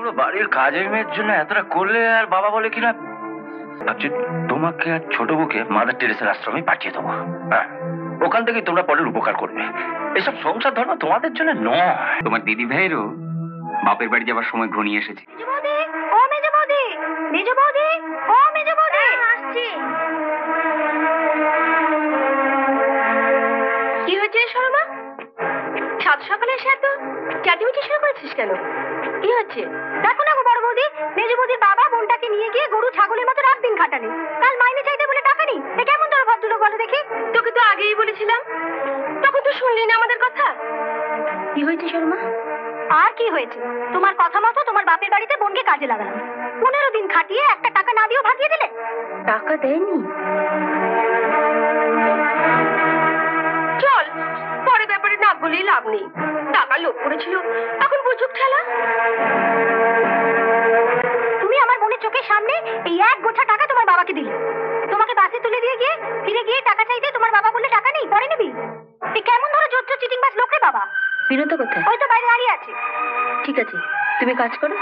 তোমরা বাড়ির কাজের মেয়ের জন্য এতটা করলে আর বাবা বলে কিনা ভাবছি তোমাকে আর ছোট বউকে মাদার টেরেসার আশ্রমে পাঠিয়ে দেবো। হ্যাঁ, ওখান থেকে তোমরা পরের উপকার করবে। এসব সংসার ধর্ম তোমাদের জন্য নয়। তোমার দিদি ভাইয়েরও বাপের বাড়ি যাবার সময় ঘনিয়ে এসেছে। কি হয়েছে শর্মা? সাত সকালে এসে এত চেঁচামেচি শুরু করেছিস কেন? কি হচ্ছে? দেখো না গো বড় বৌদি, মেজ বৌদির বাবা বোনটাকে নিয়ে গিয়ে গরু ছাগলের মতো রাত দিন খাটালে। কাল মাইনে চাইতে বলে টাকা নেই। এ কেমন তোর ভদ্রলোক বলো দেখি? তোকে তো আগেই বলেছিলাম, তখন তো শুনলি না আমাদের কথা। কি হয়েছে শর্মা? আর কি হয়েছে? তোমার কথা মতো তোমার বাপের বাড়িতে বোনকে কাজে লাগালাম। 15 দিন খাটিয়ে একটা টাকা না দিয়েও ভাগিয়ে দিলে। টাকা দেয়নি? চল, পরে ব্যাপারে না বলেই লাভ নেই। টাকা লোভ করেছিল, এখন বুঝুক ঠেলা। তুমি আমার বোনের চোখের সামনে এই এক গোছা টাকা তোমার বাবাকে দিলে। তোমাকে বাসে তুলে দিয়ে গিয়ে ফিরে গিয়ে টাকা চাইতে তোমার বাবা বললে টাকা নেই, পরে নিবি। এ কেমন ধরো জোচ্চ চিটিংবাজ লোক রে বাবা। বিনোদ কোথায়? ওই তো বাইরে দাঁড়িয়ে আছে। ঠিক আছে, তুমি কাজ করো,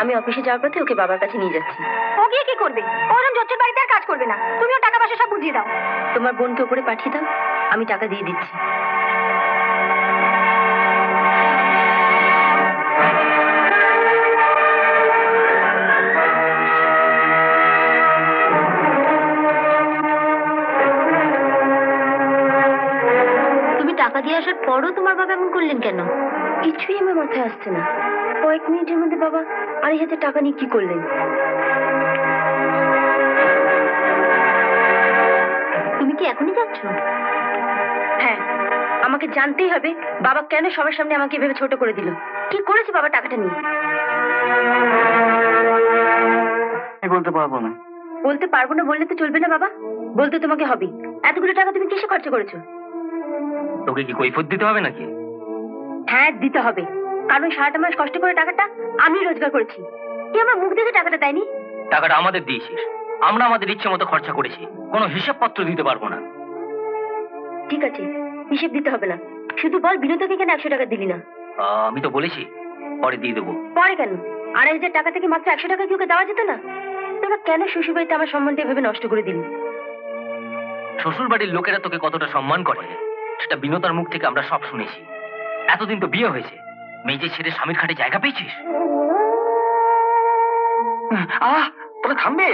আমি অফিসে যাওয়ার পথে ওকে বাবার কাছে নিয়ে যাচ্ছি। ও গিয়ে কি করবে? ওরম জোচ্চের বাড়িতে আর কাজ করবে না। তুমিও টাকা পয়সা সব বুঝিয়ে দাও। তোমার বোনকে উপরে পাঠিয়ে দাও, আমি টাকা দিয়ে দিচ্ছি। তুমি টাকা দিয়ে আসার পরও তোমার বাবা এমন করলেন কেন? কিছুই আমার মাথায় আসছে না। কয়েক মিনিটের মধ্যে বাবা 2,500 টাকা নিয়ে কি করলেন? তুমি কি এখনই যাচ্ছ? হ্যাঁ, আমাকে জানতেই হবে বাবা কেন সবার সামনে আমাকে এভাবে ছোট করে দিল। কি করেছে বাবা টাকাটা নিয়ে? বলতে পারবো না। বলতে পারবো না বললে তো চলবে না বাবা, বলতে তোমাকে হবে। এতগুলো টাকা তুমি কিসে খরচ করেছো? তোকে কি কৈফিয়ত দিতে হবে নাকি? হ্যাঁ, দিতে হবে, কারণ 7 মাস কষ্ট করে টাকাটা আমি রোজগার করেছি। কি আমার মুখ দেখে টাকাটা দেয়নি? টাকাটা আমাদের দিয়েছিস, আমরা আমাদের ইচ্ছে মতো খরচা করেছি, কোনো হিসাবপত্র দিতে পারবো না। ঠিক আছে, হিসেব দিতে হবে না, শুধু বল বিনোদকে কেন 100 টাকা দিলি না? আমি তো বলেছি পরে দিয়ে দেবো। পরে কেন? 2,500 টাকা থেকে মাত্র 100 টাকা কি ওকে দেওয়া যেত না? তোমরা কেন শ্বশুরবাড়িতে আমার সম্মানটা এভাবে নষ্ট করে দিলি? শ্বশুর বাড়ির লোকেরা তোকে কতটা সম্মান করে সেটা বিনোদার মুখ থেকে আমরা সব শুনেছি। এতদিন তো বিয়ে হয়েছে, মেয়ে ছেড়ে স্বামীর খাটে জায়গা পেয়েছিস? তোরা থামবে?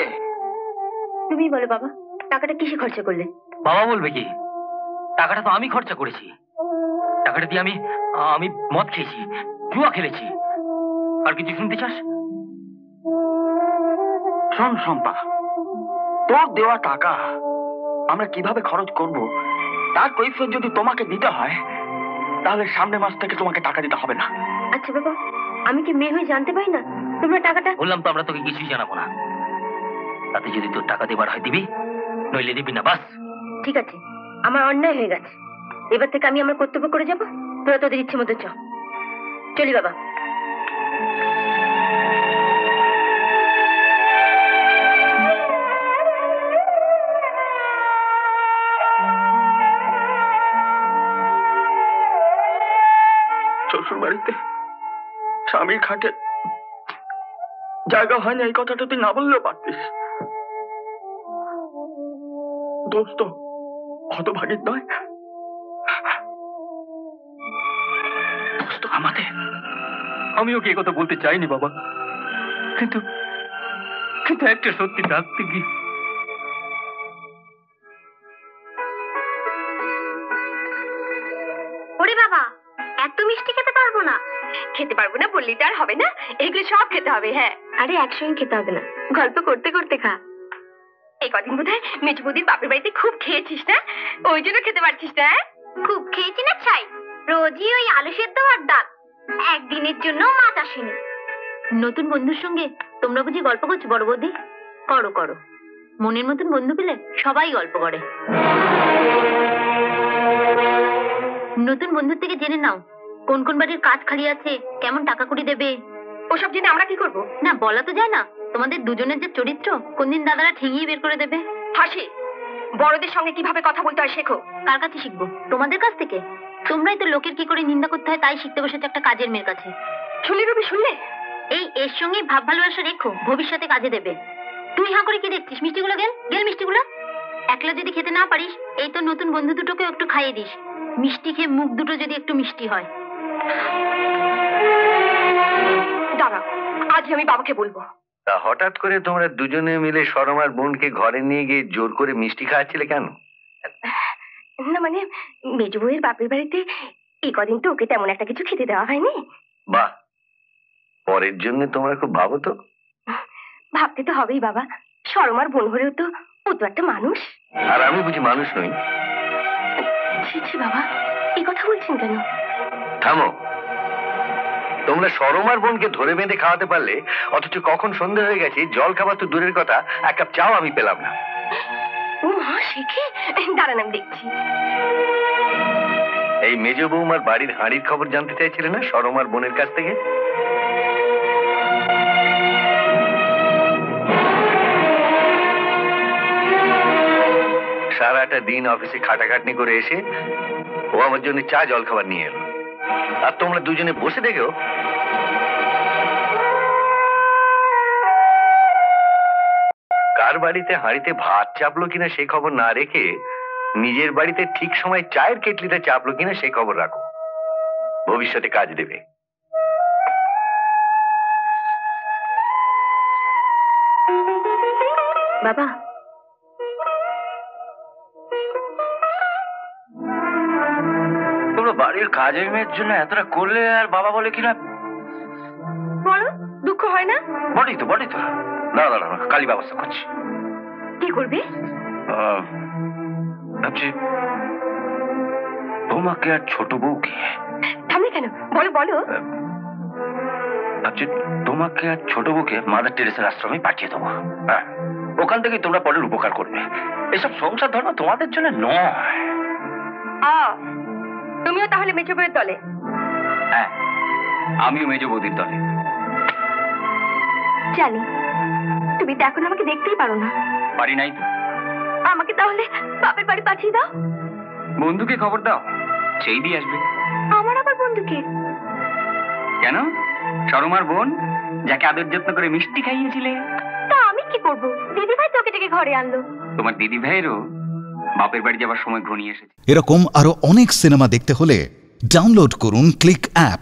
তুমি বলো বাবা, টাকাটা কিসে খরচা করলে? বাবা বলবে কি? টাকাটা তো আমি খরচা করেছি। টাকাটা দিয়ে আমি আমি মদ খেয়েছি, জুয়া খেলেছি। আর কিছু শুনতে চাস? শোন শম্পা, তোর দেওয়া টাকা আমরা কিভাবে খরচ করব তার কৈফিয়ত যদি তোমাকে দিতে হয়, তাহলে সামনের মাস থেকে তোমাকে টাকা দিতে হবে না। আচ্ছা বাবা, আমি কি মেয়ে হয়ে জানতে পারি না তোমরা টাকাটা? বললাম তো আমরা তোকে কিছুই জানাবো না। তাতে যদি তোর টাকা দেবার হয় দিবি, নইলে দিবি না, বাস। ঠিক আছে, আমার অন্যায় হয়ে গেছে, এবার থেকে আমি আমার কর্তব্য করে যাব। তোরা তোদের ইচ্ছে মতো চ। চলি বাবা। শ্বশুর বাড়িতে স্বামীর খাটে জায়গা হয় না, এই কথাটা তুই না বললেও পারতিস। দোস্ত হতভাগীর নয়, দোস্ত আমাদের। আমিও কি কথা বলতে চাইনি বাবা, কিন্তু কিন্তু একটা সত্যি রাখতে গিয়ে ওরে বাবা, এত মিষ্টি খেতে পারবো না। খেতে পারবো না বললি তো আর হবে না, এগুলো সব খেতে হবে। হ্যাঁ, আরে একসঙ্গে খেতে হবে না, গল্প করতে করতে খা। এই কদিন বোধহয় মেজো বৌদির বাপের বাড়িতে খুব খেয়েছিস না, ওই জন্য খেতে পারছিস না। খুব খেয়েছি না ছাই, রোজই ওই আলু সেদ্ধ আর ডাল। একদিনের জন্য মাছ আসেনি। নতুন বন্ধুর সঙ্গে তোমরা বুঝি গল্প করছো বড় বৌদি? করো করো, মনের মতন বন্ধু পেলে সবাই গল্প করে। নতুন বন্ধুর থেকে জেনে নাও কোন কোন বাড়ির কাজ খালি আছে, কেমন টাকা কুড়ি দেবে। ওসব জেনে আমরা কি করব? না বলা তো যায় না, তোমাদের দুজনের যে চরিত্র কোনদিন দাদারা ঠেঙিয়ে বের করে দেবে। হাসি, বড়দের সঙ্গে কিভাবে কথা বলতে হয় শেখো। কার কাছে শিখবো? তোমাদের কাছ থেকে? তোমরাই তো লোকের কি করে নিন্দা করতে হয় তাই শিখতে বসেছে একটা কাজের মেয়ের কাছে। শুনলে রবি, শুনলে এর সঙ্গেই ভাব ভালোবাসা রেখো, ভবিষ্যতে কাজে দেবে। তুই হাঁ করে কি দেখছিস? মিষ্টিগুলো গেল গেল মিষ্টিগুলো। একলা যদি খেতে না পারিস, এই তো নতুন বন্ধু দুটোকে একটু খাইয়ে দিস। মিষ্টি খেয়ে মুখ দুটো যদি একটু মিষ্টি হয়। দাঁড়াও, আজ আমি বাবাকে বলবো। তা হঠাৎ করে তোমরা দুজনে মিলে সরমার বোনকে ঘরে নিয়ে গিয়ে জোর করে মিষ্টি খাওয়াচ্ছিলে কেন? না মানে, মেজো বউয়ের বাপের বাড়িতে এই কদিন তো ওকে তেমন একটা কিছু খেতে দেওয়া হয়নি। বাহ, পরের জন্য তোমরা খুব ভাবো তো। ভাবতে তো হবেই বাবা, সরমার বোন হলেও তো ও তো একটা মানুষ। আর আমি বুঝি মানুষ নই? ছি ছি বাবা, এই কথা বলছেন কেন? থামো। তোমরা সরমার বোনকে ধরে বেঁধে খাওয়াতে পারলে, অথচ কখন সন্ধ্যা হয়ে গেছে, জল খাবার তো দূরের কথা, এক কাপ চাও আমি পেলাম না। ও মা, সে কি? দাঁড়ান আমি দেখছি। এই মেজ বৌমার বাড়ির হাঁড়ির খবর জানতে চাইছিলে না সরমার বোনের কাছ থেকে? সারাটা দিন অফিসে খাটাখাটনি করে এসে ও আমার জন্য চা জল খাবার নিয়ে এলো, আর তোমরা দুজনে বসে দেখো। কার বাড়িতে হাঁড়িতে ভাত চাপলো কিনা সেই খবর না রেখে, নিজের বাড়িতে ঠিক সময় চায়ের কেটলিতে চাপলো কিনা সেই খবর রাখো, ভবিষ্যতে কাজ দেবে। বাবা, তোমরা বাড়ির কাজের মেয়ের জন্য এতটা করলে, আর বাবা বলে কিনা। বলো, দুঃখ হয় না? বটেই তো বটেই তো। না না না, কালী ব্যবস্থা করছি। কি করবে? ভাবছি তোমাকে আর ছোট বউকে, থামলে কেন? বলো বলো। ভাবছি তোমাকে আর ছোট বউকে মাদার টেরেসার আশ্রমে পাঠিয়ে দেবো। হ্যাঁ, ওখান থেকে তোমরা পরের উপকার করবে। এসব সংসার ধর্ম তোমাদের জন্য নয়। তুমিও তাহলে মেজো বউয়ের দলে? হ্যাঁ, আমিও মেজ বৌদির দলে। জানি, তুমি তো এখন আমাকে দেখতেই পারো না। পারি নাই তো। আমাকে তাহলে বাপের বাড়ি পাঠিয়ে দাও। বন্ধুকে খবর দাও, সেই দিয়ে আসবে। আমার আবার বন্ধুকে? কেন? সরমার বোন, যাকে আদর যত্ন করে মিষ্টি খাইয়েছিলে। তা আমি কি করব? দিদি ভাই তোকে ডেকে ঘরে আনলো। তোমার দিদি ভাইয়েরও বাপের বাড়ি যাবার সময় ঘনিয়ে এসেছে। এরকম আরো অনেক সিনেমা দেখতে হলে ডাউনলোড করুন ক্লিক অ্যাপ।